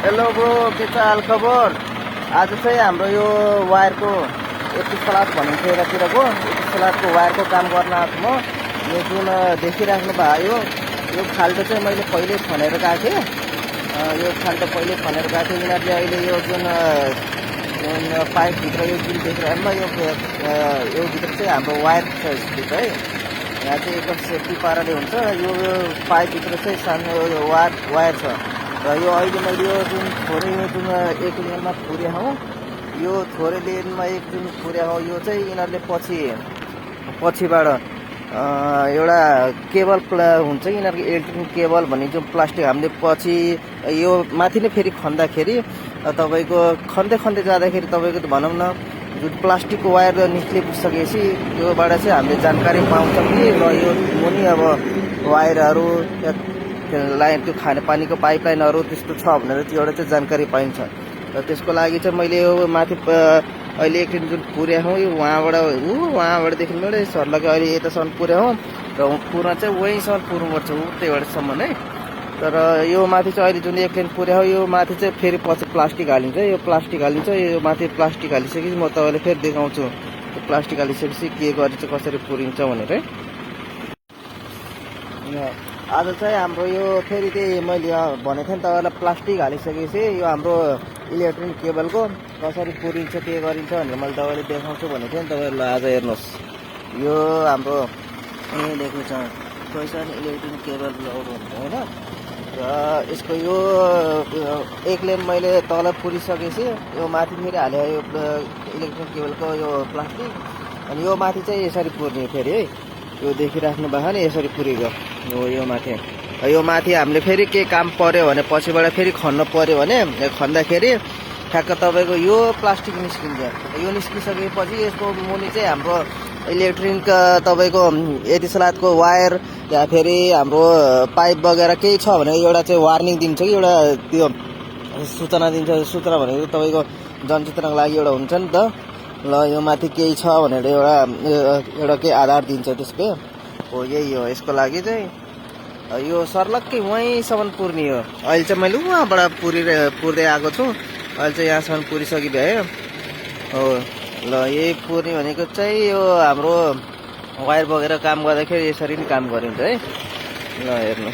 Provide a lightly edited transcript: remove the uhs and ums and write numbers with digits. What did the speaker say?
Hello bro, के छ हाल खबर? आज चाहिँ हाम्रो यो वायरको एपिसलाट भनिन्छ यतातिरको एपिसलाटको वायरको काम गर्न आएको म। यो जुन देखिराख्नु भयो यो खाल्टो चाहिँ मैले पहिले खनेर गएको थिएँ। यो खाल्टो पहिले खनेर गएको थिएँ। यिनीहरूले अहिले यो जुन पाइपभित्र यो जुन देखिरहनु यो भित्र चाहिँ हाम्रो वायर छ यसभित्र है। यहाँ चाहिँ एकदम सेफ्टी पाराले हुन्छ। यो पाइपभित्र चाहिँ सानो वायर छ र यो अहिले मैले यो जुन थोरै यो जुन एक लेनमा पुर्या हौँ, यो थोरै लेनमा एक जुन पुर्या हो, यो चाहिँ यिनीहरूले पछिबाट एउटा केबल हुन्छ यिनीहरूको इलेक्ट्रिक केबल भन्ने जुन प्लास्टिक हामीले पछि यो माथि नै फेरि खन्दाखेरि तपाईँको खन्दै जाँदाखेरि तपाईँको त भनौँ न जुन प्लास्टिकको वायर निस्किसकेपछि योबाट चाहिँ हामीले जानकारी पाउँछौँ कि र यो मुनि अब वायरहरू लाइन त्यो खानेपानीको पाइपलाइनहरू त्यस्तो छ भनेर त्यो एउटा चाहिँ जानकारी पाइन्छ। र त्यसको लागि चाहिँ मैले यो माथि अहिले एकदिन जुन पुर्या हौँ यो वहाँबाटदेखिबाट सरलाई अहिले यतासम्म पुर्या हौँ र पुर्न चाहिँ वहीँसम्म पुर्नुपर्छ त्यहीबाटसम्म है। तर यो माथि चाहिँ अहिले जुन एक लेन पुर्या हो यो माथि चाहिँ फेरि पछि प्लास्टिक हालिन्छ। यो प्लास्टिक हालिन्छ, यो माथि प्लास्टिक हालिसकेपछि म तपाईँलाई फेरि देखाउँछु त्यो प्लास्टिक हालिसकेपछि के गरिन्छ कसरी पुरिन्छ भनेर है। आज चाहिँ हाम्रो यो फेरि त्यही मैले भनेको थिएँ नि तपाईँलाई प्लास्टिक हालिसकेपछि यो हाम्रो इलेक्ट्रिक केबलको कसरी पुरिन्छ के गरिन्छ भनेर मैले तपाईँले देखाउँछु भनेको थिएँ नि तपाईँहरूलाई। आज हेर्नुहोस् यो हाम्रो यहीँ देख्नु छ पैसा इलेक्ट्रिक केबल लगाउनु होइन। र यसको यो एक लेन मैले तल पुरिसकेपछि यो माथि फेरि हालेँ यो इलेक्ट्रिक केबलको यो प्लास्टिक। अनि यो माथि चाहिँ यसरी पुर्ने फेरि है। यो देखिराख्नु भयो नि यसरी पुरेको यो माथि। यो माथि हामीले फेरि के काम पर्यो भने पछिबाट फेरि खन्नु पर्यो भने खन्दाखेरि ठ्याक्क तपाईँको यो प्लास्टिक निस्किन्छ। यो निस्किसकेपछि यसको मुनि चाहिँ हाम्रो इलेक्ट्रिक तपाईँको एतिसलातको वायर या फेरि हाम्रो पाइप वगेरा केही छ भने एउटा चाहिँ वार्निङ दिन्छ कि एउटा त्यो सूचना दिन्छ। सूचना भनेको तपाईँको जनचेतनाको लागि एउटा हुन्छ नि त। ल यो माथि केही छ भनेर एउटा केही आधार दिन्छ त्यसको हो। यही हो यसको लागि चाहिँ यो सर्लक्कै वहीँसम्म पुर्ने हो। अहिले चाहिँ मैले उहाँबाट पुर्दै आएको छु। अहिले चाहिँ यहाँसम्म पुरिसकिभयो हो। ल यही पुर्ने भनेको चाहिँ यो हाम्रो वायर वगेरा काम गर्दाखेरि यसरी नै काम गरिन्छ है। ल हेर्नु।